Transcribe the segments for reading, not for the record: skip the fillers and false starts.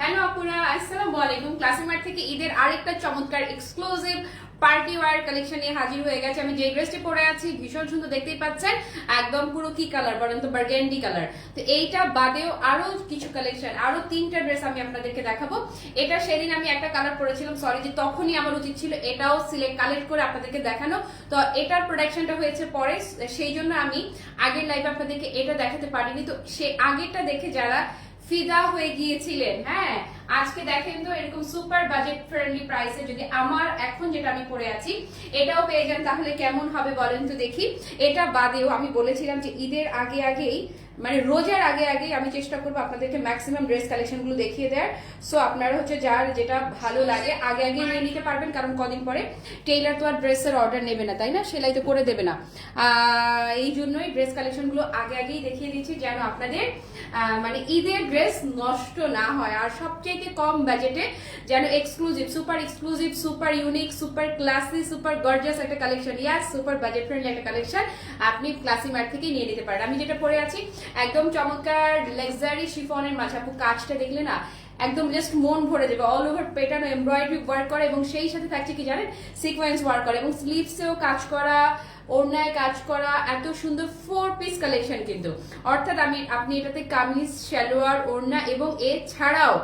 Hello আপুরা, আসসালামু আলাইকুম। ক্লাসিমার্ট থেকে ঈদের আরেকটা চমৎকার এক্সক্লুসিভ পার্টি ওয়্যার কালেকশন নিয়ে হাজির হয়ে গেছে। আমি যে ড্রেসটি পরে আছি ভীষণ সুন্দর, দেখতেই পাচ্ছেন। একদম পুরো কি কালার বলেন তো, বার্গেন্ডি কালার। তো এইটা বাদেও আরো কিছু কালেকশন, আরো 3টা ড্রেস আমি আপনাদেরকে দেখাবো। এটা সেদিন আমি একটা কালার পরেছিলাম, সরি যে তখনই আমার উচিত ছিল এটাও কালেক্ট করে আপনাদেরকে দেখানো। তো এটার প্রোডাকশনটা হয়েছে পরে, সেই জন্য আমি আগের লাইভে আপনাদেরকে এটা দেখাতে পারিনি। তো সে আগেরটা দেখে যারা ফিদা হয়ে গিয়েছিলেন, হ্যাঁ আজকে দেখেন তো এরকম সুপার বাজেট ফ্রেন্ডলি প্রাইসে যদি আমার এখন যেটা আমি পরে আছি এটাও পেয়ে যান, তাহলে কেমন হবে বলেন তো দেখি। এটা বাদেও আমি বলেছিলাম যে ঈদের আগেই মানে রোজার আগেই আমি চেষ্টা করবো আপনাদেরকে ম্যাক্সিমাম ড্রেস কালেকশন গুলো দেখিয়ে দেওয়ার। সো আপনারা হচ্ছে যার যেটা ভালো লাগে আগে নিয়ে নিতে পারবেন, কারণ কদিন পরে টেইলার তো আর ড্রেসের অর্ডার নেবে না, তাই না, সেলাই তো করে দেবে না। এই জন্যই ড্রেস কালেকশন গুলো আগেই দেখিয়ে দিচ্ছি, যেন আপনাদের মানে ঈদের ড্রেস নষ্ট না হয়, আর সবচেয়ে কম বাজেটে যেন exclusive, super unique, super classy, super gorgeous একটা কালেকশন, ইয়াস সুপার বাজেট ফ্রেন্ডলি একটা কালেকশন আপনি ক্লাসিমার্ট থেকে নিয়ে নিতে পারেন। আমি যেটা পরে আছি একদম চমৎকার লাক্সারি শিফনের মাঝে, আপু কাজটা দেখলে না একদম জাস্ট মন ভরে যাবে। All over pattern embroidery work করে এবং সেই সাথে থাকছে কি জানেন, সিকোয়েন্স ওয়ার্ক করে এবং স্লিভসেও কাজ করা, ওড়নায় কাজ করা, এত সুন্দর 4 পিস কালেকশন কিন্তু। অর্থাৎ আপনি এটাতে কামিজ, সালোয়ার, ওড়না এবং এছাড়াও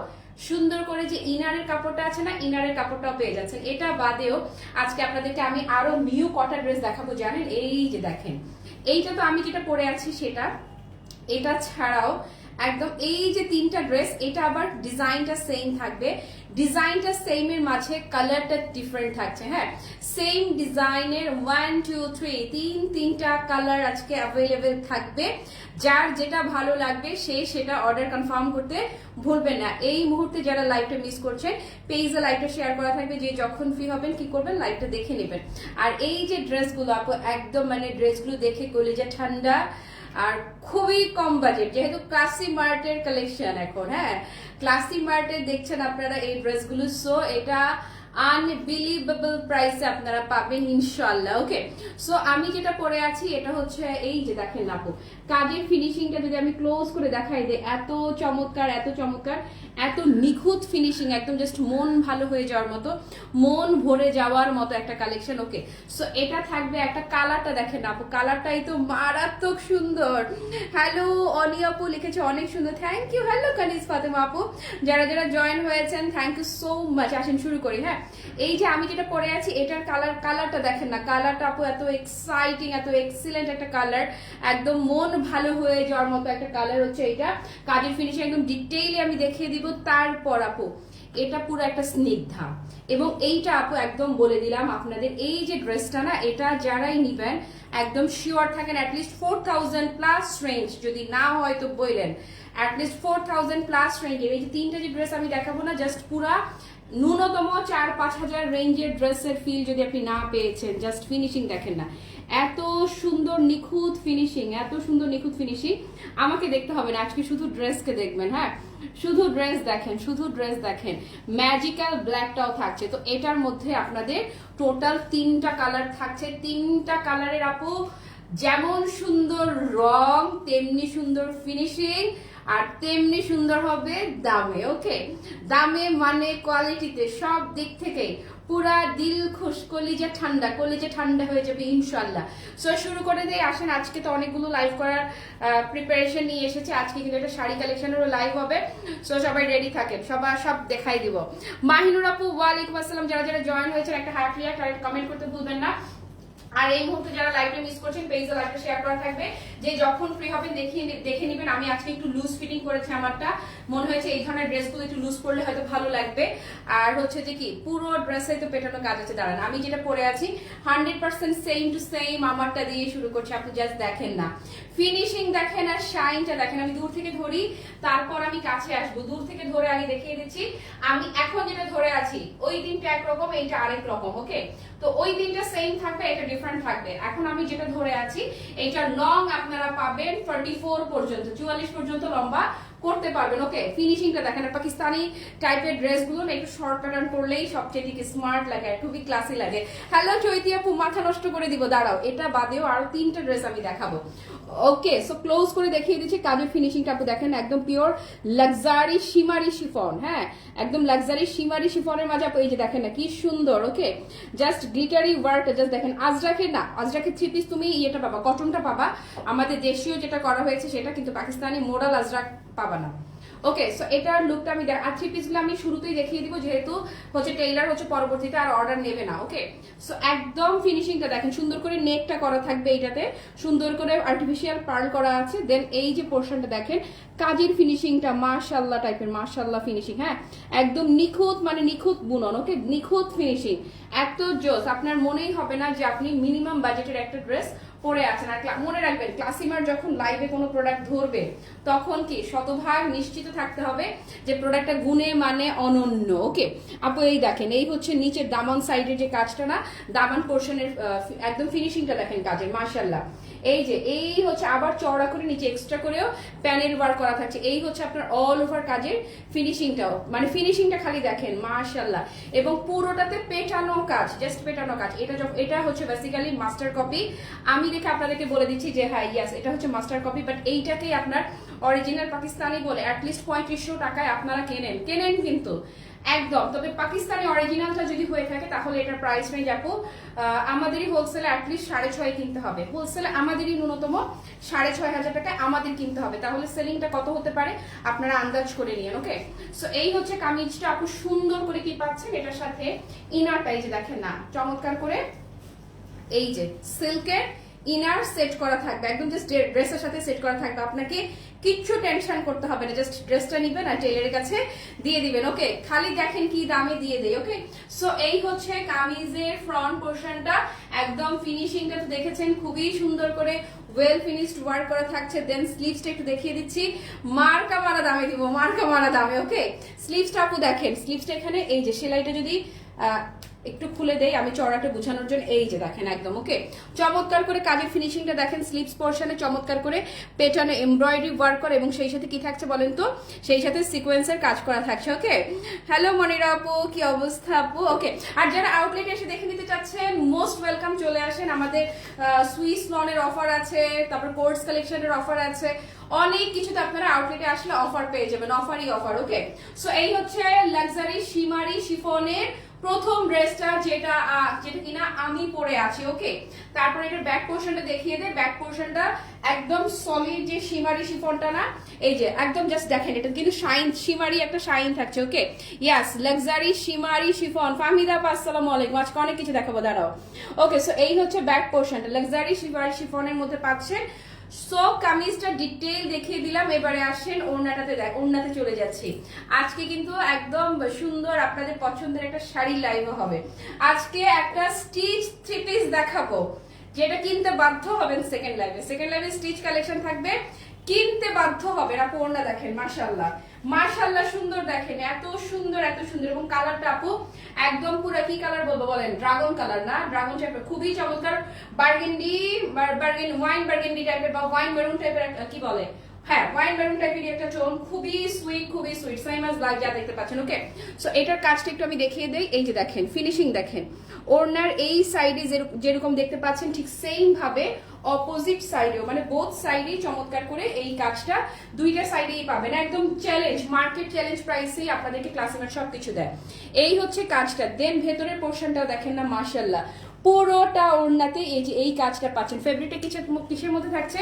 সুন্দর করে যে ইনারের কাপড়টা আছে না, ইনারের কাপড়টাও পেয়ে যাচ্ছেন। এটা বাদেও আজকে আপনাদেরকে আমি আরো নিউ কটা ড্রেস দেখাবো জানেন। এই যে দেখেন, এইটা তো আমি যেটা পরে আছি সেটা, এটা ছাড়াও একদম এই যে 3টা ড্রেস, এটা আবার ডিজাইনটা সেম থাকবে। ডিজাইনটা সেম এর মাঝে কালারটা ডিফারেন্ট থাকছে। হ্যাঁ, সেম ডিজাইনের 1 2 3 তিনটা কালার আজকে অ্যাভেলেবেল থাকবে। যার যেটা ভালো লাগবে সেটা অর্ডার কনফার্ম করতে ভুলবেন না। এই মুহূর্তে যারা লাইভটা মিস করছেন, পেজে লাইভটা শেয়ার করা থাকবে, যে যখন ফ্রি হবেন কি করবেন, লাইভটা দেখে নেবেন। আর এই যে ড্রেসগুলো আপু একদম মানে ড্রেসগুলো দেখে কলিজা ঠান্ডা, আর খুবই কম বাজেট, যেহেতু ক্লাসি মার্টের কালেকশন এখন। হ্যাঁ, ক্লাসি মার্টের দেখছেন আপনারা এই ড্রেসগুলো, সো এটা আনবিলিভেবল প্রাইসে আপনারা পাবেন ইনশাআল্লাহ। ওকে, সো আমি যেটা পরে আছি এটা হচ্ছে এই যে দেখেন আপু, কাজের ফিনিশিংটা যদি আমি ক্লোজ করে দেখাই দিই, এত চমৎকার, এত নিখুঁত ফিনিশিং, একদম জাস্ট মন ভালো হয়ে যাওয়ার মতো, মন ভরে যাওয়ার মতো একটা কালেকশন। ওকে, সো এটা থাকবে একটা, কালারটা দেখেন আপু, কালারটাই তো মারাত্মক সুন্দর। হ্যালো অনি আপু লিখেছে অনেক সুন্দর, থ্যাংক ইউ। হ্যালো কানিজ ফাতেমা আপু, যারা জয়েন হয়েছেন থ্যাংক ইউ সো মাচ। আসেন শুরু করি। হ্যাঁ, এই যে আমি যেটা পরে আছি এটার কালারটা দেখেন না, কালারটা আপু এত এক্সাইটিং, এত এক্সিলেন্ট একটা কালার, একদম মন ভালো হয়ে যাওয়ার মতো একটা কালার হচ্ছে এটা। কাজের ফিনিশিং একদম ডিটেইলি আমি দেখিয়ে দিব। তারপর আপু এটা পুরো একটা স্নিগ্ধা, এবং এইটা আপু একদম বলে দিলাম আপনাদের, এই যে ড্রেসটা না, এটা যারাই নিবেন একদম শিওর থাকেন অ্যাটলিস্ট 4000 প্লাস রেঞ্জ, যদি না হয় তো বললেন অ্যাটলিস্ট 4000 প্লাস রেঞ্জের এই যে 3টা যে ড্রেস আমি দেখাবো না, জাস্ট পুরা ন্যূনতম 4-5 হাজার রেঞ্জের ড্রেসের ফিল যদি আপনি না পেয়েছেন, জাস্ট ফিনিশিং দেখেন না, এত সুন্দর নিখুঁত ফিনিশিং, আমাকে দেখতে হবে না, আজকে শুধু ড্রেসকে দেখবেন। হ্যাঁ, শুধু ড্রেস দেখেন, ম্যাজিক্যাল ব্ল্যাকটাও থাকছে। তো এটার মধ্যে আপনাদের টোটাল 3টা কালার থাকছে। 3টা কালারের আপু যেমন সুন্দর রং, তেমনি সুন্দর ফিনিশিং, আর তেমনি সুন্দর হবে দামে। ওকে, দামে মানে কোয়ালিটিতে, সব দিক থেকে পুরা দিল খুশ, কলিজা ঠান্ডা হয়ে যাবে ইনশাল্লাহ। সো শুরু করে দেই, আসেন। আজকে তো অনেকগুলো লাইভ করার প্রিপারেশন নিয়ে এসেছে, আজকে কিন্তু একটা শাড়ি কালেকশনেরও লাইভ হবে। সো সবাই রেডি থাকেন, সব দেখাই দিব। মাহিনুর আপু ওয়ালাইকুম আসসালাম, যারা জয়েন হয়েছেন একটা হার্ট রিয়াক্ট আর কমেন্ট করতে ভুলবেন না। আর এই মুহূর্তে যারা লাইভটা মিস করছেন, পেজে লাইভটা শেয়ার করা থাকবে, যে যখন ফ্রি হবেন দেখে নেবেন। আমি আজকে একটু লুজ ফিটিং করেছি, আমারটা মনে হয়েছে এই ধরনের ড্রেসগুলো একটু লুজ করলে হয়তো ভালো লাগবে। আর হচ্ছে যে কি পুরো ড্রেসে তো পেটানো কাজ আছে। দাঁড়ান, আমি যেটা পরে আছি 100% সেম টু সেম আমারটা দিয়ে শুরু করছি। আপনি জাস্ট দেখেন না, ফিনিশিং দেখেন আর শাইনটা দেখেন। আমি দূর থেকে ধরি, তারপর আমি কাছে আসবো। দূর থেকে ধরে আগে দেখিয়ে দিচ্ছি। আমি এখন যেটা ধরে আছি ওই দিনটা একরকম, এইটা আরেক রকম। ওকে, তো ওই দিনটা সেম থাকবে, এটা ডিফারেন্ট থাকবে। এখন আমি যেটা ধরে আছি এইটার লং আপনারা পাবেন 44 পর্যন্ত, 44 পর্যন্ত লম্বা, করতে পারবেন। ওকে, ফিনিশিংটা দেখেন, পাকিস্তানি টাইপের ড্রেসগুলো না একটু শর্ট প্যাটার্ন করলেই সবচেয়ে দিকে স্মার্ট লাগে, খুবই ক্লাসি লাগে। হ্যালো চৈতি আপু, মাথা নষ্ট করে দিব, দাঁড়াও, এটা বাদেও আরো 3টা ড্রেস আমি দেখাবো। ওকে, সো ক্লোজ করে দেখিয়ে দিচ্ছি কাজের ফিনিশিংটা আপু দেখেন, একদম পিওর লাক্সারি শিমারি শিফন। হ্যাঁ, একদম লাক্সারি শিমারি শিফনের মাঝে আপু এই যে দেখেন না কি সুন্দর। ওকে, জাস্ট গ্লিটারি ওয়ার্ক, জাস্ট দেখেন। আজরাকের না, আজরাকের 3 পিস তুমি ইয়েটা পাবা, কটনটা পাবা, আমাদের দেশীয় যেটা করা হয়েছে সেটা, কিন্তু পাকিস্তানি মোডাল আজরাক পাবা না। ওকে, সো এটার লুকটা আমি আর 3 পিসগুলো আমি শুরুতেই দেখিয়ে দিব, যেহেতু হচ্ছে টেইলার হচ্ছে পরবর্তীতে আর অর্ডার নেবে না। ওকে, সো একদম ফিনিশিংটা দেখেন, সুন্দর করে নেকটা করা থাকবে, এইটাতে সুন্দর করে আর্টিফিশিয়াল পার্ল করা আছে। দেন এই যে পোর্শনটা দেখেন, কাজের ফিনিশিংটা মাশাআল্লাহ টাইপের, মাশাআল্লাহ ফিনিশিং। হ্যাঁ, একদম নিখুঁত, মানে নিখুঁত বুনন। ওকে, নিখুঁত ফিনিশিং, এত জোস, আপনার মনেই হবে না যে আপনি মিনিমাম বাজেটের একটা ড্রেস পরে আছেন। আর মনে রাখবেন, ক্লাসিমার যখন লাইভে কোনো প্রোডাক্ট ধরবে তখন কি শতভাগ নিশ্চিত থাকতে হবে যে প্রোডাক্টটা গুণে মানে অনন্য। ওকে আপু, এই দেখেন, এই হচ্ছে নিচের দামান সাইডের যে কাজটা না, দামান পোর্শনের একদম ফিনিশিংটা দেখেন কাজের, মাশাআল্লাহ। এই যে এই হচ্ছে আবার চওড়া করে নিচে এক্সট্রা করেও প্যানেল ওয়ার্ক করা থাকছে। এই হচ্ছে আপনার অল ওভার কাজের ফিনিশিংটাও, মানে ফিনিশিংটা খালি দেখেন মাশাআল্লাহ। এবং পুরোটাতে পেটানো কাজ, জাস্ট পেটানো কাজ। এটা হচ্ছে বেসিক্যালি মাস্টার কপি। আমি দেখে আপনাদেরকে বলে দিচ্ছি যে হ্যাঁ ইয়াস, এটা হচ্ছে মাস্টার কপি, বাট এইটাকেই আপনার অরিজিনাল পাকিস্তানি বলে অ্যাটলিস্ট 3500 টাকায় আপনারা কেনেন কিন্তু একদম। তবে পাকিস্তানি অরিজিনালটা যদি হয়ে থাকে তাহলে এটার প্রাইস রেঞ্জ আপু আমাদেরই হোলসেলে অ্যাটলিস্ট 6,500 কিনতে হবে। হোলসেলে আমাদেরই ন্যূনতম 6,500 টাকায় আমাদের কিনতে হবে, তাহলে সেলিংটা কত হতে পারে আপনারা আন্দাজ করে নিন। ওকে, সো এই হচ্ছে কামিজটা আপু, সুন্দর করে কি পাচ্ছেন এটার সাথে ইনারটা, এই যে দেখেন না চমৎকার করে এই যে সিল্কের ইনার সেট করা থাকবে, একদম জাস্ট ড্রেসের সাথে সেট করা থাকবে, আপনাকে কিচ্ছু টেনশন করতে হবে না, জাস্ট ড্রেসটা নিবেন আর টেইলারের কাছে দিয়ে দিবেন। ওকে, খালি দেখেন কি দামে দিয়ে দেয়। ওকে, সো এই হচ্ছে কামিজের ফ্রন্ট পোর্শনটা, একদম ফিনিশিংটা তো দেখেছেন, খুবই সুন্দর করে ওয়েল ফিনিশড ওয়ার্ক করা থাকছে। দেন স্লিভসটা একটু দেখিয়ে দিচ্ছি, মার্কা মারা দামে দিব, মার্কা মারা দামে। ওকে, স্লিভসটা আপু দেখেন, স্লিভসটা এখানে এই যে সেলাইটা যদি একটু খুলে দেই আমি চড়াটা বুঝানোর জন্য, এই যে দেখেন একদম। ওকে, চমৎকার করে কাজের ফিনিশিংটা দেখেন, স্লিভস পোর্শনে চমৎকার করে পেটানো এমব্রয়ডারি ওয়ার্ক করে, এবং সেই সাথে কি থাকছে বলেন তো, সেই সাথে সিকোয়েন্সের কাজ করা থাকছে। ওকে, হ্যালো মনিরা আপু, কি অবস্থা আপু? ওকে, আর যারা আউটলেটে এসে দেখে নিতে চাচ্ছেন মোস্ট ওয়েলকাম, চলে আসেন। আমাদের সুইস লনের অফার আছে, তারপর কোর্স কালেকশনের অফার আছে, অনেক কিছুতে আপনারা আউটলেটে আসলে অফার পেয়ে যাবেন, অফারই অফার। ওকে, সো এই হচ্ছে লাক্সারি শিমারি শিফনের প্রথম ড্রেসটা, যেটা কিনা আমি পরে আছি। ওকে, তারপর এটার ব্যাক পোর্শনটা দেখিয়ে দেয়। ব্যাক পোর্শনটা একদম সলিড যে শিমারি শিফনটা না, এই যে একদম জাস্ট দেখেন, এটা কিন্তু শাইন, শিমারি একটা শাইন থাকছে। ওকে, ইয়াস, লাক্সারি শিমারি শিফন। ফাহমিদা আপা আসসালামু আলাইকুম, আজকে অনেক কিছু দেখাবো, দাঁড়াও। ওকে, সো এই হচ্ছে ব্যাক পোর্শনটা, লাক্সারি শিমারি শিফনের মধ্যে পাচ্ছেন। সো কামিজটা ডিটেইল দেখিয়ে দিলাম, এবারে আসেন ওড়নাটাতে, ওড়নাতে চলে যাচ্ছি। আজকে কিন্তু একদম সুন্দর আপনাদের পছন্দের একটা শাড়ি লাইভ হবে। আজকে একটা স্টিচ 3 পিস দেখাবো, যেটা কিনতে বাধ্য হবেন সেকেন্ড লাইভে। সেকেন্ড লাইভে স্টিচ কালেকশন থাকবে, কিনতে বাধ্য হবেন। আপু ওড়না দেখেন, মাশাআল্লাহ মাশাআল্লাহ, সুন্দর দেখেন, এত সুন্দর এত সুন্দর। এবং কালারটা আপু একদম পুরো কি কালার বলবো বলেন, ড্রাগন কালার না, ড্রাগন টাইপের, খুবই চমৎকার বার্গেন্ডি, ওয়াইন বার্গেন্ডি টাইপের বা ওয়াইন মেরুন টাইপের, কি বলে, হ্যাঁ ওয়াইন মেরুন টাইপের একটা টোন, খুবই সুইট, খুবই সুইট, সেম অ্যাজ ব্ল্যাক যা দেখতে পাচ্ছেন। ওকে, সো এটার কাজটা একটু আমি দেখিয়ে দেই। এই যে দেখেন ফিনিশিং দেখেন, ওড়নার এই সাইডে যেরকম দেখতে পাচ্ছেন ঠিক সেম ভাবে অপোজিট সাইডেও, মানে বোথ সাইডেই চমৎকার করে এই কাজটা দুইটা সাইডেই পাবেন, একদম চ্যালেঞ্জ, মার্কেট চ্যালেঞ্জ প্রাইসেই আপনাদেরকে ক্লাসিমেট সবকিছু দেয়। এই হচ্ছে কাজটা। দেন ভেতরের পোর্শনটাও দেখেন না, মাশাআল্লাহ পুরোটা ওড়নাতে এই যে এই কাজটা পাচ্ছেন। ফেব্রিকটা কিসের মধ্যে থাকছে,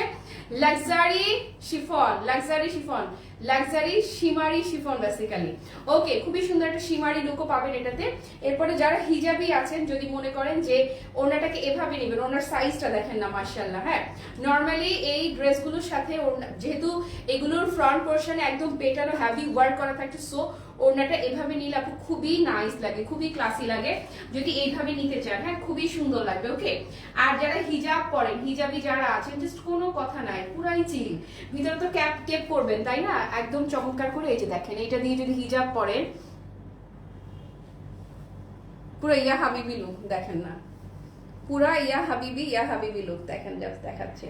luxury chiffon, luxury chiffon, luxury shimmery chiffon basically. Okay, খুবই সুন্দর একটা শিমারি লুকও পাবেন এটাতে। এরপরে যারা হিজাবি আছেন, যদি মনে করেন যে ওড়নাটাকে এভাবে নেবেন, ওনার সাইজটা দেখেন না মাশাআল্লাহ। হ্যাঁ, নর্মালি এই ড্রেসগুলোর সাথে যেহেতু এগুলোর ফ্রন্ট পোর্শনে একদম পেটানো হেভি ওয়ার্ক করা থাকে, সো ওড়নাটা এভাবে নিলে আপু খুবই নাইস লাগে, খুবই ক্লাসি লাগে যদি এইভাবে নিতে চান। হ্যাঁ, খুবই সুন্দর লাগবে। ওকে, আর যারা হিজাব পরেন, হিজাবি যারা আছেন, জাস্ট কোনো কথা নাই, পুরাই চিল, ভিতরে তো ক্যাপ করবেন তাই না, একদম চমৎকার করে এই যে দেখেন, এটা দিয়ে যদি হিজাব পরেন পুরো ইয়া হাবিবি লুক দেখেন না, পুরা ইয়া হাবিবি লুক দেখেন, জাস্ট দেখাচ্ছে,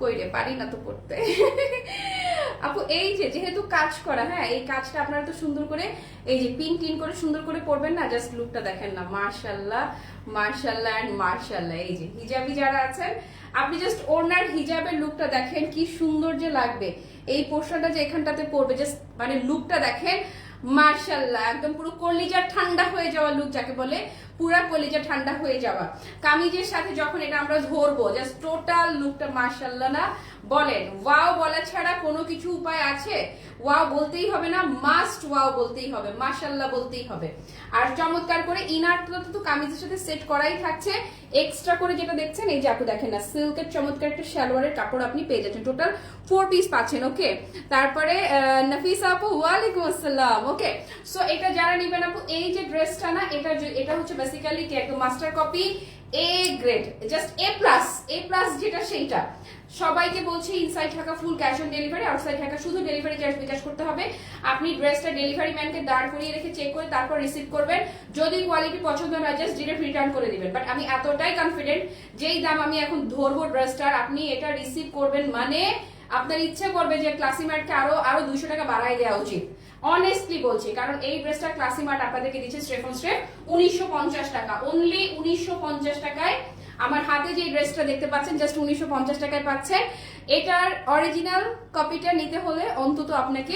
কই রে, পারি না তো পড়তে। আপু এই যে যেহেতু কাজ করা, হ্যাঁ এই কাজটা আপনারা তো সুন্দর করে এই যে পিন টিন করে সুন্দর করে পড়বেন না, জাস্ট লুকটা দেখেন না, মাশাআল্লাহ মাশাআল্লাহ এন্ড মাশাআল্লাহ। এই যে হিজাবি যারা আছেন আপনি জাস্ট ওড়নার হিজাবের লুকটা দেখেন কি সুন্দর যে লাগবে, এই পোর্শনটা যে এখানটাতে পড়বে জাস্ট মানে লুকটা দেখেন মাশাআল্লাহ, একদম পুরো কলিজা ঠান্ডা হয়ে যাওয়া লুক যাকে বলে, পুরা কলিজা ঠান্ডা হয়ে যাওয়া। কামিজের সাথে যখন এটা আমরা ধরবো জাস্ট টোটাল লুকটা মাশাআল্লাহ না বলেন, ওয়াও বলা ছাড়া কোনো কিছু উপায় আছে? ওয়াও বলতেই হবে না, মাস্ট ওয়াও বলতেই হবে, মাশাআল্লাহ বলতেই হবে। আর চমৎকার করে ইনারটা তো কামিজের সাথে সেট করাই থাকছে, এক্সট্রা করে যেটা দেখছেন এই যে আপু দেখেন না সিল্কের চমৎকার একটা সালোয়ারের কাপড় আপনি পেয়ে যাচ্ছেন, টোটাল 4 পিস পাচ্ছেন। ওকে, তারপরে নাফিসা আপু ওয়ালাইকুম আসসালাম। ওকে, সো এটা যারা নেবেন আপু এই যে ড্রেসটা না, এটা হচ্ছে বেসিক্যালি কি একদম master copy A grade, just a plus যেটা সেইটা। সবাইকে বলছি inside Dhaka full cash on delivery, outside Dhaka শুধু ডেলিভারি চার্জ বিকাশ করতে হবে। আপনি ড্রেসটা ডেলিভারি ম্যানকে দাঁড় করিয়ে রেখে চেক করে তারপর রিসিভ করবেন, যদি কোয়ালিটি পছন্দ না জাস্ট ডিরেক্ট রিটার্ন করে দিবেন। বাট আমি এতটাই কনফিডেন্ট যেই দাম আমি এখন ধরবো ড্রেসটার, আপনি এটা রিসিভ করবেন মানে আপনার ইচ্ছে করবে যে ক্লাসিমার্টকে আরো 200 টাকা বাড়াই দেওয়া উচিত, অনেস্টলি বলছি। কারণ এই ড্রেসটা ক্লাসিমার্ট আপনাদেরকে দিচ্ছে স্ট্রেপ অন স্ট্রেপ 1950 টাকা, অনলি 1950 টাকায়। আমার হাতে যে ড্রেসটা দেখতে পাচ্ছেন জাস্ট 1950 টাকায় পাচ্ছেন। এটার অরিজিনাল কপিটা নিতে হলে অন্তত আপনাকে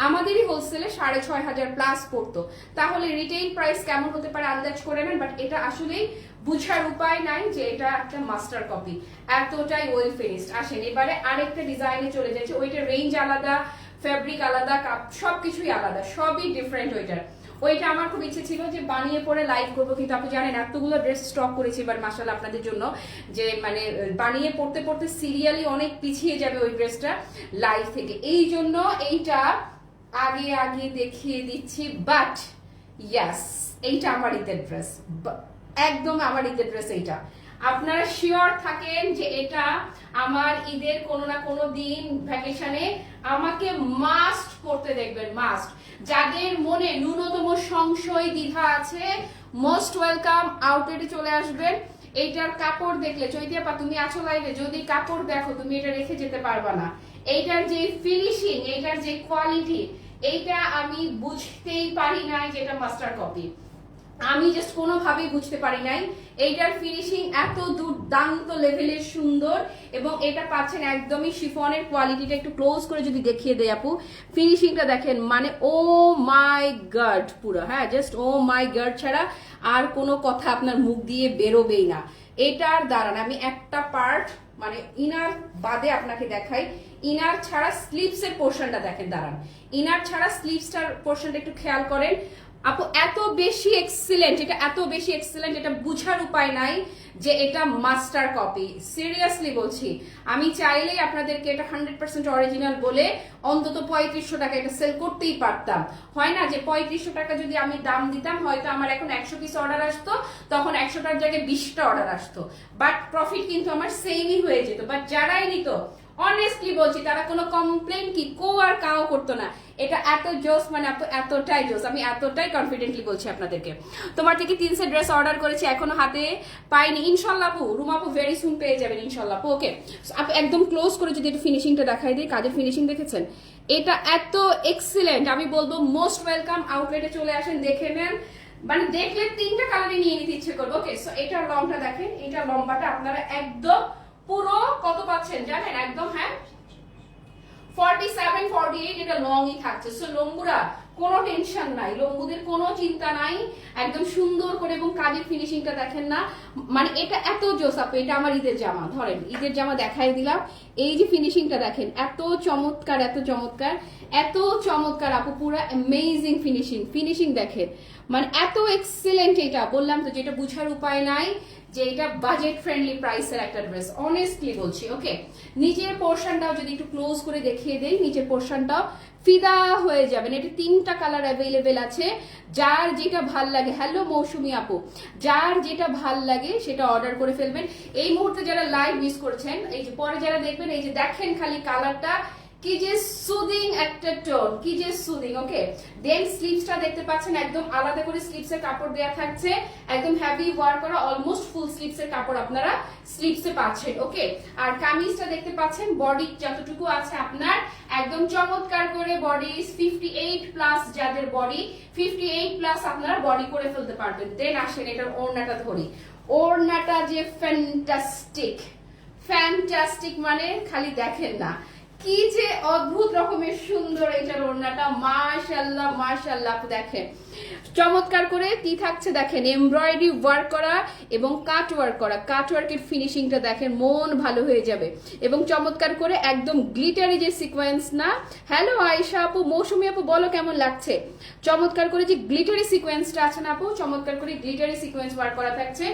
আমাদেরই হোলসেলে 6500 প্লাস পড়তো, তাহলে রিটেইল প্রাইস কেমন হতে পারে আন্দাজ করে নেন। বাট এটা আসলেই বুঝার উপায় নাই যে এটা একটা মাস্টার কপি, এতটাই ওয়েল ফিনিশড। আসেন এবারে আরেকটা ডিজাইনে চলে যাচ্ছে, ওইটা রেঞ্জ আলাদা, ফেব্রিক আলাদা, কাপ সবকিছুই আলাদা, সবই ডিফারেন্ট। ওইটা আমার খুব ইচ্ছে ছিল যে বানিয়ে পরে লাইভ করবো, কিন্তু আপনি জানেন এতগুলো ড্রেস স্টক করেছি এবার মাশাআল্লাহ আপনাদের জন্য, যে মানে বানিয়ে পড়তে পড়তে সিরিয়ালি অনেক পিছিয়ে যাবে ওই ড্রেসটা লাইভ থেকে, এই জন্য এইটা আগে দেখিয়ে দিচ্ছি। বাট ইয়াস, এইটা আমার ঈদের ড্রেস, একদম আমার ঈদের ড্রেস। এইটা আপনারা শিওর থাকেন যে এটা আমার ঈদের কোনো না কোনো দিন ভ্যাকেশনে আমাকে মাস্ট পড়তে দেখবেন, মাস্ট। যাদের মনে ন্যূনতম সংশয় দ্বিধা আছে মোস্ট ওয়েলকাম, আউটলেটে চলে আসবেন। এইটার কাপড় দেখলে চৈতিয়াপা তুমি আছো লাইভে, যদি কাপড় দেখো তুমি এটা রেখে যেতে পারবা না। এইটার যে ফিনিশিং, এইটার যে কোয়ালিটি, এইটা আমি বুঝতেই পারি নাই যে এটা মাস্টার কপি, আমি জাস্ট কোনোভাবেই বুঝতে পারি নাই। এইটার ফিনিশিং এত দুর্দান্ত লেভেলের সুন্দর, এবং এটা পাচ্ছেন একদমই শিফনের কোয়ালিটিটা একটু ক্লোজ করে যদি দেখিয়ে দেয় আপু, ফিনিশিংটা দেখেন মানে ও মাই গড পুরো, হ্যাঁ জাস্ট ও মাই গড ছাড়া আর কোনো কথা আপনার মুখ দিয়ে বেরোবেই না। এটার দাঁড়ান আমি একটা পার্ট মানে ইনার বাদে আপনাকে দেখাই, ইনার ছাড়া স্লিভস এর পোর্শনটা দেখেন, দাঁড়ান ইনার ছাড়া স্লিভসটার পোর্শনটা একটু খেয়াল করেন আপু, এত বেশি এক্সিলেন্ট, এটা এত বেশি এক্সিলেন্ট, এটা বুঝার উপায় নাই যে এটা মাস্টার কপি। সিরিয়াসলি বলছি, আমি চাইলেই আপনাদেরকে এটা 100% অরিজিনাল বলে অন্তত 3500 টাকা এটা সেল করতেই পারতাম। হয় না যে 3500 টাকা যদি আমি দাম দিতাম হয়তো আমার এখন 100 পিস অর্ডার আসতো, তখন 100টার জায়গায় 20টা অর্ডার আসতো, বাট প্রফিট কিন্তু আমার সেমই হয়ে যেত। বাট যারাই নিত অনেস্টলি বলছি তারা কোনো কমপ্লেন কি কো আর কাও করতো না। এটা এত জোস মানে এতটাই জোস, আমি এতটাই কনফিডেন্টলি বলছি আপনাদেরকে। তোমার থেকে 3 সেট ড্রেস অর্ডার করেছি, এখনো হাতে পাইনি, ইনশাল্লাহ আপু রুমাপু ভেরি সুন পেয়ে যাবেন ইনশাল্লাহ আপু। ওকে, আপু একদম ক্লোজ করে যদি একটু ফিনিশিংটা দেখাই দিই, কাজের ফিনিশিং দেখেছেন, এটা এত এক্সিলেন্ট। আমি বলবো মোস্ট ওয়েলকাম, আউটলেটে চলে আসেন, দেখে নেন, মানে দেখলে 3টা কালারে নিয়ে নিতে ইচ্ছে করবে। ওকে, সো এটার লংটা দেখেন, এটা লম্বাটা আপনারা একদম পুরো কত পাচ্ছেন জানেন, একদম হ্যাঁ 47 48 এটা লংই থাকছে। সো লম্বুরা কোনো টেনশন নাই, লম্বুদের কোনো চিন্তা নাই, একদম সুন্দর করে। এবং কাজের ফিনিশিংটা দেখেন না, মানে এটা এত জোস আপু। এটা আমার ঈদের জামা, ধরেন ঈদের জামা দেখাই দিলাম, এই যে ফিনিশিংটা দেখেন এত চমৎকার, এত চমৎকার, এত চমৎকার আপু, পুরো অ্যামেজিং ফিনিশিং দেখেন, মানে এত এক্সিলেন্ট। এটা বললাম তো যেটা বুঝার উপায় নাই যে এটা বাজেট ফ্রেন্ডলি প্রাইসের একটা ড্রেস, অনেস্টলি বলছি। ওকে, নিচের পোর্শনটাও যদি একটু ক্লোজ করে দেখিয়ে দেই, নিচের পোর্শনটাও ফিদা হয়ে যাবেন। এটা 3টা কালার অ্যাভেলেবেল আছে, যার যেটা ভাল লাগে, হ্যালো মৌসুমি আপু, যার যেটা ভাল লাগে সেটা অর্ডার করে ফেলবেন। এই মুহূর্তে যারা লাইভ মিস করছেন, এই যে পরে যারা দেখবেন, এই যে দেখেন খালি কালারটা কি যে সুদিং একটা টোন, কি যে সুদিং। ওকে, দেন স্লিভসটা দেখতে পাচ্ছেন একদম আলাদা করে স্লিভসের কাপড় দেয়া থাকছে, একদম হেভি ওয়ার করা অলমোস্ট ফুল স্লিভসের কাপড় আপনারা স্লিভসে পাচ্ছেন। ওকে, আর কামিজটা দেখতে পাচ্ছেন বডি যতটুকু আছে আপনার একদম চমৎকার করে বডি 58 প্লাস, যাদের বডি 58 প্লাস আপনারা বডি করে ফেলতে পারবেন। দেন আসেন এটার ওড়নাটা ধরি, ওড়নাটা যে ফ্যান্টাস্টিক, ফ্যান্টাস্টিক মানে খালি দেখেন না কি যে অদ্ভুত রকমের সুন্দর এটার ওড়নাটা, মাশাআল্লাহ মাশাআল্লাহ। দেখেন চমৎকার করে কি থাকছে দেখেন, এমব্রয়ডারি ওয়ার্ক করা এবং কাট ওয়ার্ক করা, কাট ওয়ার্কের ফিনিশিংটা দেখেন, মন ভালো হয়ে যাবে। এবং চমৎকার করে একদম গ্লিটারি যে সিকোয়েন্স না, হ্যালো আয়েশা আপু, মৌসুমী আপু বলো কেমন লাগছে। চমৎকার করে যে গ্লিটারি সিকোয়েন্সটা আছে না আপু, চমৎকার করে গ্লিটারি সিকোয়েন্স ওয়ার্ক করা থাকছে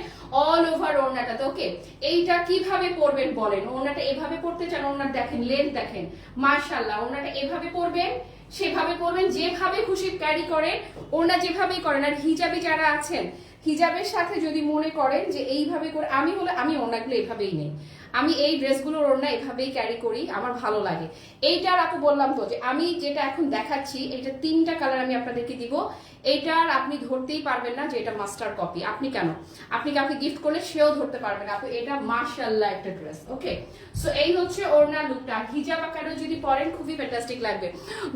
অল ওভার ওড়নাটাতে। ওকে, এইটা কিভাবে পরবেন বলেন, ওড়নাটা এভাবে পরতে চান, ওড়নাটা দেখেন লেন্থ দেখেন মাশাআল্লাহ, ওড়নাটা এভাবে পরবেন সেভাবে পরবেন, যেভাবে খুশি ক্যারি করেন ওড়না যেভাবেই করেন। আর হিজাবে যারা আছেন, হিজাবের সাথে যদি মনে করেন যে এইভাবে করে, আমি হলে আমি ওড়নাগুলো এভাবেই নেই, আমি এই ড্রেসগুলোর ওড়না এভাবেই ক্যারি করি, আমার ভালো লাগে। এইটার আপু বললাম তো যে আমি যেটা এখন দেখাচ্ছি এটা 3টা কালার আমি আপনাদেরকে দিব, এইটার আপনি ধরতেই পারবেন না যে এটা মাস্টার কপি। আপনি কেন, আপনি কাউকে গিফট করলে সেও ধরতে পারবেন আপু, এটা মাশাআল্লাহ একটা ড্রেস। ওকে, সো এই হচ্ছে ওড়না লুকটা, হিজাব আকারে যদি পরেন খুবই ফ্যান্টাস্টিক লাগবে।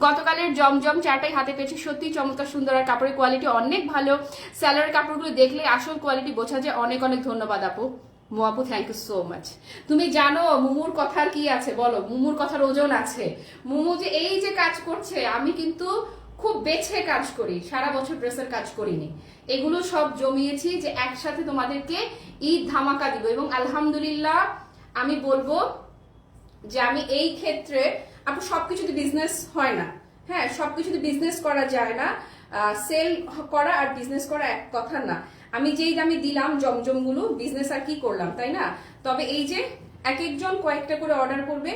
গতকালের জমজম চারটাই হাতে পেয়েছি, সত্যি চমৎকার সুন্দর, আর কাপড়ের কোয়ালিটি অনেক ভালো, স্যালোয়ার কাপড়গুলো দেখলে আসল কোয়ালিটি বোঝা যায়। অনেক অনেক ধন্যবাদ আপু, মোয়াপু থ্যাংক ইউ সো মাচ। তুমি জানো মুমুর কথার কি আছে বলো, মুমুর কথার ওজন আছে। মুমু যে এই যে কাজ করছে, আমি কিন্তু খুব বেছে কাজ করি, সারা বছর ড্রেসের কাজ করিনি, এগুলো সব জমিয়েছি যে একসাথে তোমাদেরকে ঈদ ধামাকা দিব। এবং আলহামদুলিল্লাহ আমি বলবো যে আমি এই ক্ষেত্রে আপু সবকিছুতে বিজনেস হয় না, হ্যাঁ সবকিছুতে বিজনেস করা যায় না, সেল করা আর বিজনেস করা এক কথা না। আমি যেই দামে দিলাম জমজমগুলো, বিজনেস আর কি করলাম, তাই না? তবে এই যে এক একজন কয়েকটা করে অর্ডার করবে,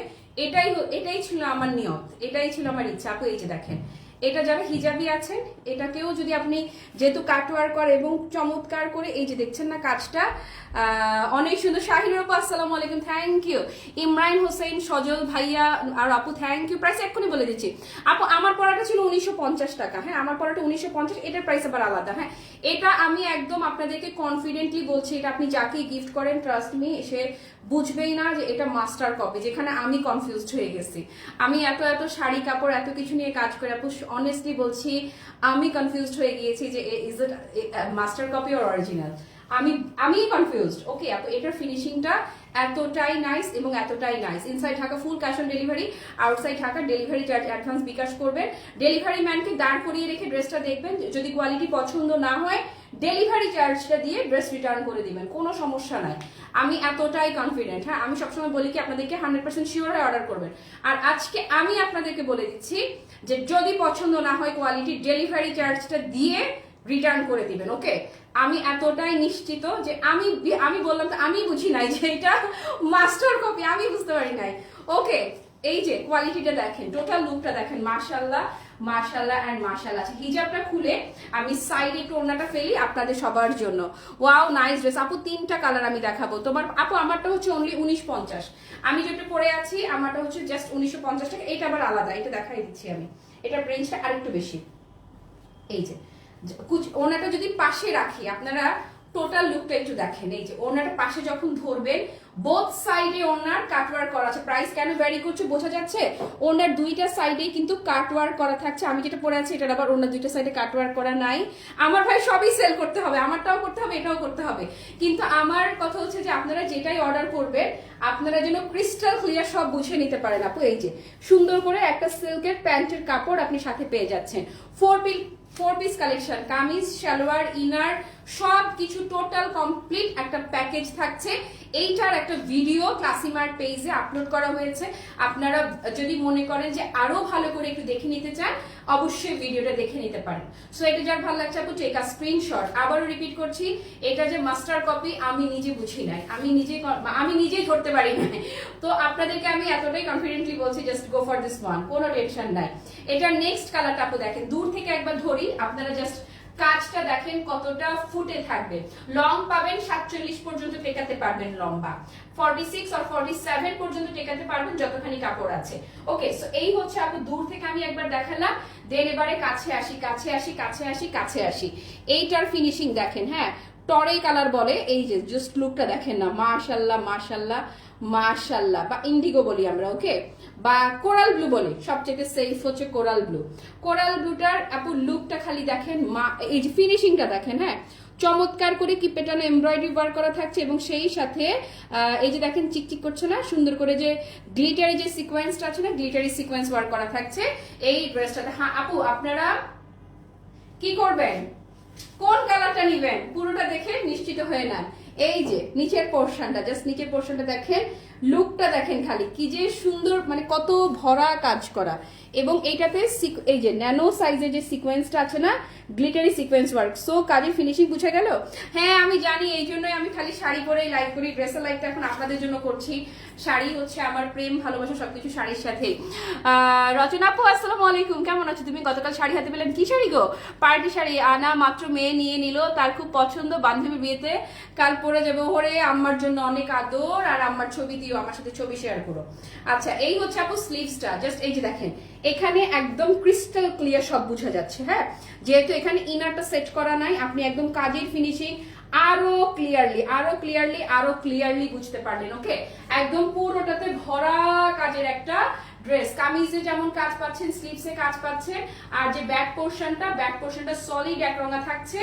এটাই ছিল আমার নিয়ত, এটাই ছিল আমার ইচ্ছা। আপু এই যে দেখেন, এটা যারা হিজাবি আছেন এটাকেও যদি আপনি যেহেতু কাটওয়ার করে এবং চমৎকার করে, এই যে দেখছেন না কাজটা অনেক সুন্দর। শাহিনুর আপু আসসালামু আলাইকুম, থ্যাংক ইউ। ইমরান হোসেন, সজল ভাইয়া আর আপু থ্যাংক ইউ। প্রাইস এক্ষুনি বলে দিচ্ছি আপু, আমার পড়াটা ছিল 1950 টাকা, হ্যাঁ আমার পড়াটা 1950, এটার প্রাইস আবার আলাদা। হ্যাঁ এটা আমি একদম আপনাদেরকে কনফিডেন্টলি বলছি, এটা আপনি যাকেই গিফট করেন ট্রাস্ট মি সে বুঝবেই না যে এটা মাস্টার কপি, যেখানে আমি কনফিউজড হয়ে গেছি। আমি এত এত শাড়ি কাপড় এত কিছু নিয়ে কাজ করে আপু, অনেস্টলি বলছি আমি কনফিউজড হয়ে গিয়েছি যে is it master copy or original, আমি কনফিউজড। ওকে আপু এটার ফিনিশিংটা এতটাই নাইস এবং এতটাই nice. Inside Dhaka full cash on delivery, outside Dhaka delivery charge advance bKash করবেন। ডেলিভারি ম্যানকে দাঁড় করিয়ে রেখে ড্রেসটা দেখবেন, যদি কোয়ালিটি পছন্দ না হয় ডেলিভারি চার্জটা দিয়ে ড্রেস রিটার্ন করে দিবেন, কোনো সমস্যা নাই। আমি এতটাই কনফিডেন্ট। হ্যাঁ আমি সবসময় বলি কি আপনাদেরকে 100% শিওর হয়ে অর্ডার করবেন। আর আজকে আমি আপনাদেরকে বলে দিচ্ছি যে যদি পছন্দ না হয় কোয়ালিটি, ডেলিভারি চার্জটা দিয়ে রিটার্ন করে দিবেন। ওকে আমি এতটাই নিশ্চিত যে আমি বললাম তো, আমি বুঝি নাই যে এটা মাস্টার কপি, আমি বুঝতে পারি নাই। ওকে এই যে কোয়ালিটিটা দেখেন, টোটাল লুকটা দেখেন, মাশাআল্লাহ মাশাআল্লাহ এন্ড মাশাআল্লাহ। হিজাবটা খুলে আমি সাইডে একটু ওড়নাটা ফেলি আপনাদের সবার জন্য। ওয়াও নাইস ড্রেস আপু, 3টা কালার আমি দেখাবো তোমার আপু। আমারটা হচ্ছে অনলি 1950, আমি যেটা পরে আছি আমারটা হচ্ছে জাস্ট 1950 টাকা, এটা আবার আলাদা, এটা দেখাই দিচ্ছি আমি, এটার রেঞ্জটা আরেকটু বেশি। এই যে ওনাটা যদি পাশে রাখি আপনারা টোটাল লুকটা একটু দেখেন, এই যে ওনাটা পাশে যখন ধরবেন বোথ সাইডে ওনার কাটওয়ার্ক করা আছে। প্রাইস কেন ভ্যারি করছে বোঝা যাচ্ছে, ওনার দুইটা সাইডেই কিন্তু কাটওয়ার্ক করা থাকছে। আমি যেটা পরে আছি এটার আবার ওনার দুইটা সাইডে কাটওয়ার্ক করা নাই। আমার ভাই সবই সেল করতে হবে, আমারটাও করতে হবে এটাও করতে হবে, কিন্তু আমার কথা হচ্ছে যে আপনারা যেটাই অর্ডার করবেন আপনারা যেন ক্রিস্টাল ক্লিয়ার সব বুঝে নিতে পারেন। আপু এই যে সুন্দর করে একটা সিল্কের প্যান্টের কাপড় আপনি সাথে পেয়ে যাচ্ছেন। 4 piece collection, kameez salwar inner সব কিছু টোটাল কমপ্লিট একটা প্যাকেজ থাকছে। এইটার একটা ভিডিও ক্লাসিমার্ট পেজে আপলোড করা হয়েছে, আপনারা যদি মনে করেন যে আরো ভালো করে একটু দেখে নিতে চান অবশ্যই ভিডিওটা দেখে নিতে পারেন। সো এটা যার ভালো লাগছে আপু টেক আ স্ক্রিনশট। আবারও রিপিট করছি, এটা যে মাস্টার কপি আমি নিজে বুঝি নাই, আমি নিজেই ধরতে পারি না, তো আপনাদেরকে আমি এতটাই কনফিডেন্টলি বলছি just go for this one, কোনো টেনশন নাই। এটা নেক্সট কালারটা আপু দেখেন, দূর থেকে একবার ধরি আপনারা জাস্ট কাজটা দেখেন কতটা ফুটে থাকবে। লং পাবেন 47 পর্যন্ত টেকাতে পারবেন, লম্বা 46 আর 47 পর্যন্ত টেকাতে পারবেন যতখানি কাপড় আছে। ওকে, সো এই হচ্ছে আপু দূর থেকে আমি একবার দেখালাম, দেন এবারে কাছে আসি কাছে আসি কাছে আসি কাছে আসি। এইটার ফিনিশিং দেখেন, হ্যাঁ টরে কালার বলে, এই যে জাস্ট লুকটা দেখেন না, মাশাআল্লাহ মাশাআল্লাহ মাশাআল্লাহ, বা ইন্ডিগো বলি আমরা, ওকে, বা কোরাল ব্লু বলি, সবচেয়ে সেফ হচ্ছে কোরাল ব্লু। কোরাল ব্লুটার আপু লুকটা খালি দেখেন, এই যে ফিনিশিংটা দেখেন, হ্যাঁ চমৎকার করে কি পেটানো এমব্রয়ডারি ওয়ার্ক করা থাকছে, এবং সেই সাথে এই যে দেখেন চিকচিক করছে না, সুন্দর করে যে গ্লিটারি যে সিকোয়েন্সটা আছে না, গ্লিটারি সিকোয়েন্স ওয়ার্ক করা থাকছে এই ড্রেসটাতে। হ্যাঁ আপু আপনারা কি করবেন, কোন কালারটা নিবেন পুরোটা দেখে নিশ্চিত হয়ে নেন। এই যে নিচের পোর্শনটা, জাস্ট নিচের পোর্শনটা দেখেন, লুকটা দেখেন খালি কি যে সুন্দর, মানে কত ভরা কাজ করা। এবং এইটাতে এই যে ন্যানো সাইজের যে সিকোয়েন্সটা আছে না, গ্লিটারি সিকোয়েন্স ওয়ার্ক, সো কাজের ফিনিশিং বুঝে গেল। হ্যাঁ আমি জানি, এই জন্যই আমি খালি শাড়ি পরেই লাইভ করি, ড্রেসের লাইভটা এখন আপনাদের জন্য করছি। শাড়ি হচ্ছে আমার প্রেম ভালোবাসা সবকিছু শাড়ির সাথে। রচনা আপু আসসালামু আলাইকুম, কেমন আছো তুমি? গতকাল শাড়ি হাতে পেলেন, কি শাড়ি গো? পার্টি শাড়ি আনা মাত্র মেয়ে নিয়ে নিল, তার খুব পছন্দ, বান্ধবীর বিয়েতে কাল পরে যাবো, ওরে আম্মার জন্য অনেক আদর, আর আম্মার ছবি দিও, আমার সাথে ছবি শেয়ার করো। আচ্ছা এই হচ্ছে আপু স্লিভসটা, জাস্ট এই যে দেখেন এখানে একদম ক্রিস্টাল ক্লিয়ার সব বোঝা যাচ্ছে। হ্যাঁ যেহেতু এখানে ইনারটা সেট করা নাই, আপনি একদম কাজের ফিনিশিং আরো ক্লিয়ারলি বুঝতে পারলেন। ওকে, একদম পুরোটাতে ভরা কাজের একটা ড্রেস, কামিজে যেমন কাজ পাচ্ছেন স্লিভসে কাজ পাচ্ছেন, আর যে ব্যাক পোর্শনটা সলিড এক রঙা থাকছে,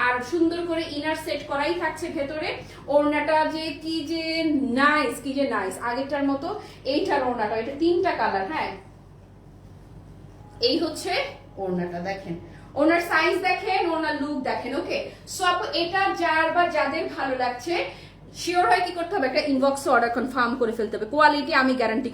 আর সুন্দর করে ইনার সেট করাই থাকছে ভেতরে। ওড়নাটা যে কি যে নাইস, আগেরটার মতো এইটার ওড়নাটা, এটা 3টা কালার। হ্যাঁ এই হচ্ছে ওড়নাটা, দেখেন ওনার সাইজ দেখেন, ওনার লুক দেখেন। ওকে, সব এটা যার বা যাদের ভালো লাগছে শিওর হয় কি করতে হবে, একটা ইনবক্সে অর্ডার কনফার্ম করে ফেলতে হবে। কোয়ালিটি আমি গ্যারান্টি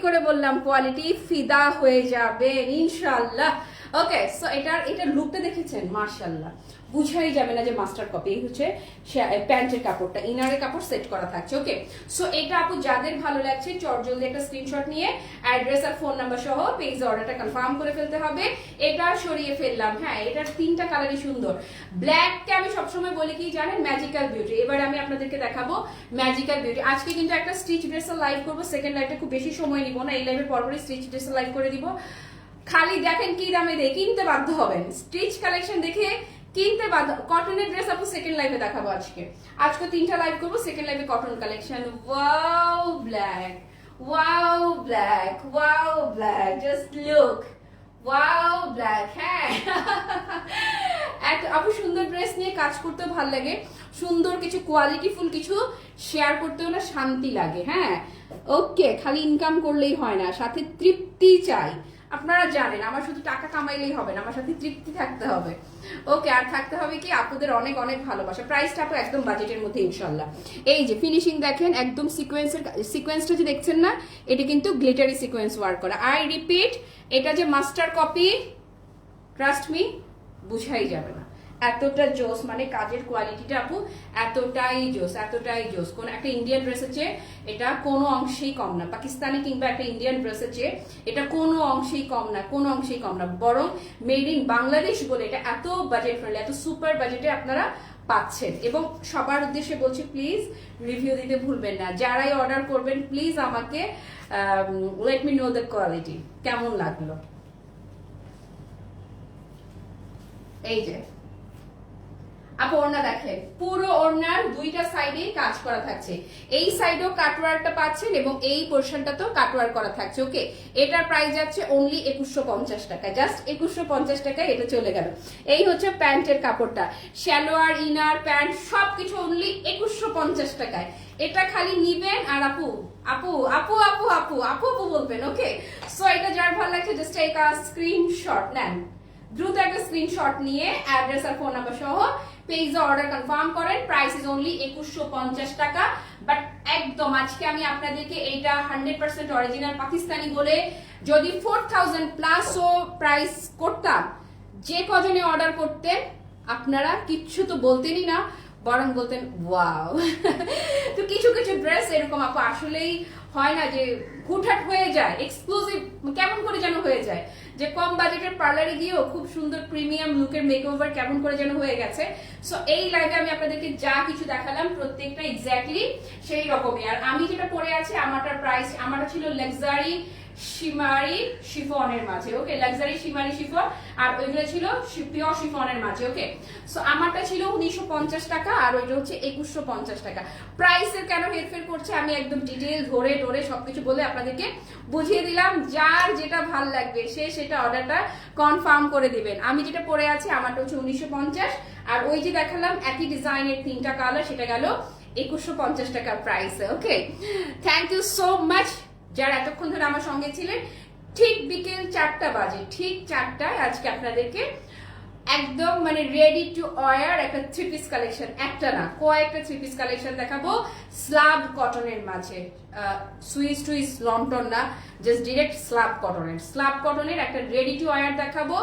করে বললাম কোয়ালিটি ফিদা হয়ে যাবে ইনশাআল্লাহ। ওকে, সো এটার লুকটা দেখেছেন, মাশাআল্লাহ বুঝাই যাবে না যে মাস্টার কপি। এই হচ্ছে প্যান্টের কাপড়টা, ইনারের কাপড় সেট করা থাকছে। ওকে, সো এটা আপু যাদের ভালো লাগছে জলদি একটা স্ক্রিনশট নিয়ে অ্যাড্রেস আর ফোন নাম্বার সহ পেজে অর্ডারটা কনফার্ম করে ফেলতে হবে। এটা সরিয়ে ফেললাম। হ্যাঁ এটার 3টা কালারই সুন্দর। ব্ল্যাককে আমি সবসময় বলি কি জানেন, ম্যাজিক্যাল বিউটি। এবার আমি আপনাদেরকে দেখাবো ম্যাজিক্যাল বিউটি। আজকে কিন্তু একটা স্টিচ ড্রেসের লাইভ করবো, সেকেন্ড লাইভটা খুব বেশি সময় নিব না, এই লাইভের পরপরই স্টিচ ড্রেসের লাইভ করে দিব। খালি দেখেন কি দামে দেয়, কিনতে বাধ্য হবেন। স্টিচ কালেকশন দেখে কিনতে বাধ্য। কটনের ড্রেস আপু সেকেন্ড লাইভে দেখাবো। আজকে 3টা লাইভ করবো, সেকেন্ড লাইভে cotton collection. Wow black, just look, wow black. হ্যাঁ আপু সুন্দর ড্রেস নিয়ে কাজ করতেও ভালো লাগে, সুন্দর কিছু কোয়ালিটিফুল কিছু শেয়ার করতেও না শান্তি লাগে। হ্যাঁ ওকে, খালি ইনকাম করলেই হয় না, সাথে তৃপ্তি চাই। আপনারা জানেন আমার শুধু টাকা কামাইলেই হবে না, আমার সাথে তৃপ্তি থাকতে হবে। ওকে, আর থাকতে হবে কি আপনাদের অনেক ভালোবাসা। প্রাইসটা আপু একদম বাজেটের মধ্যে ইনশাল্লাহ। এই যে ফিনিশিং দেখেন, একদম সিকোয়েন্সটা যে দেখছেন না, এটা কিন্তু গ্লিটারি সিকোয়েন্স ওয়ার্ক করা। আই রিপিট, এটা যে মাস্টার কপি, ট্রাস্ট মি বুঝাই যাবে না, এতটা জোস, মানে কাজের কোয়ালিটিটা আপু এতটাই জোস। কোন একটা ইন্ডিয়ান ড্রেসের চেয়ে এটা কোনো অংশেই কম না, পাকিস্তানি কিংবা একটা ইন্ডিয়ান ড্রেসের চেয়ে এটা কোনো অংশেই কম না, বরং মেড ইন বাংলাদেশ বলে এটা এত বাজেট ফ্রেন্ডলি, এত সুপার বাজেটে আপনারা পাচ্ছেন। এবং সবার উদ্দেশ্যে বলছি প্লিজ রিভিউ দিতে ভুলবেন না, যারাই অর্ডার করবেন প্লিজ আমাকে let me know the quality কেমন লাগলো। এই যে আপু ওড়না দেখেন, পুরো ওড়নার 2টা সাইডে কাজ করা থাকছে, এই সাইডেও কাটওয়ার্কটা পাচ্ছেন এবং এই পোর্শনটাতেও কাটওয়ার্ক করা থাকছে। ওকে, এটার প্রাইস যাচ্ছে অনলি 2150 টাকা, জাস্ট 2150 টাকায় এটা চলে গেল। এই হচ্ছে প্যান্টের কাপড়টা, সালোয়ার ইনার প্যান্ট সবকিছু অনলি 2150 টাকায়। এটা খালি নিবেন আর আপু বলবেন। ওকে, সো এটা যার ভালো লাগছে জাস্ট একটা স্ক্রিনশট নেন, দ্রুত একটা স্ক্রিনশট নিয়ে অ্যাড্রেস আর ফোন নাম্বার সহ পেজে অর্ডার কনফার্ম করেন। প্রাইস ইজ অনলি 2150 টাকা। বাট একদম আজকে আমি আপনাদেরকে এইটা 100% অরিজিনাল পাকিস্তানি বলে যদি 4000 প্লাসও প্রাইস করতাম, যে কজনে অর্ডার করতেন আপনারা কিচ্ছু তো বলতেনই না, বরং বলতেন ওয়াও। তো কিছু ড্রেস এরকম আপু আসলেই হয় না যে হুটহাট হয়ে যায়, এক্সক্লুসিভ কেমন করে যেন হয়ে যায়, যে কম বাজেটের পার্লারে গিয়েও খুব সুন্দর প্রিমিয়াম লুকের মেকওভার কেমন করে যেন হয়ে গেছে। সো এই লাইভে আমি আপনাদেরকে যা কিছু দেখালাম প্রত্যেকটা এক্স্যাক্টলি সেই রকমই। আর আমি যেটা পরে আছি আমারটার প্রাইস, আমারটা ছিল লাক্সারি শিমারি শিফনের মাঝে, ওকে, লাক্সারি শিমারি শিফন, আর ওইগুলো ছিল পিওর শিফনের মাঝে, ওকে। সো আমারটা ছিল 1950 টাকা আর ওইটা হচ্ছে 2150 টাকা। প্রাইসের কেন হেরফের করছে আমি একদম ডিটেইল ধরে টরে সবকিছু বলে আপনাদেরকে বুঝিয়ে দিলাম। যার যেটা ভাল লাগবে সে সেটা অর্ডারটা কনফার্ম করে দিবেন। আমি যেটা পরে আছি আমারটা হচ্ছে 1950, আর ওই যে দেখালাম একই ডিজাইনের 3টা কালার, সেটা গেল 2150 টাকার প্রাইসে, ওকে। থ্যাংক ইউ সো মাচ যারা এতক্ষণ ধরে আমার সঙ্গে ছিলেন। ঠিক বিকেল 4টা বাজে, ঠিক 4টায় আজকে আপনাদেরকে একদম মানে রেডি টু ওয়্যার একটা থ্রি পিস কালেকশন, একটা না কয়েকটা থ্রি পিস কালেকশন দেখাবো স্ল্যাব কটনের মাঝে। সুইস টুইস লন্ডন না, জাস্ট ডিরেক্ট স্ল্যাব কটনের একটা রেডি টু ওয়্যার দেখাবো।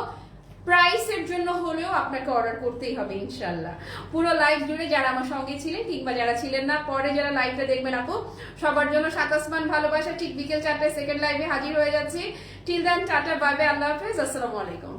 প্রাইসের জন্য হলেও আপনাকে অর্ডার করতেই হবে ইনশাল্লাহ। পুরো লাইভ জুড়ে যারা আমার সঙ্গে ছিলেন কিংবা যারা ছিলেন না, পরে যারা লাইভটা দেখবেন আপু, সবার জন্য সাতাসমান ভালোবাসা। ঠিক বিকেল 4টায় সেকেন্ড লাইভে হাজির হয়ে যাচ্ছি। Till then tata, bye bye, আল্লাহ হাফেজ, আসসালামু আলাইকুম।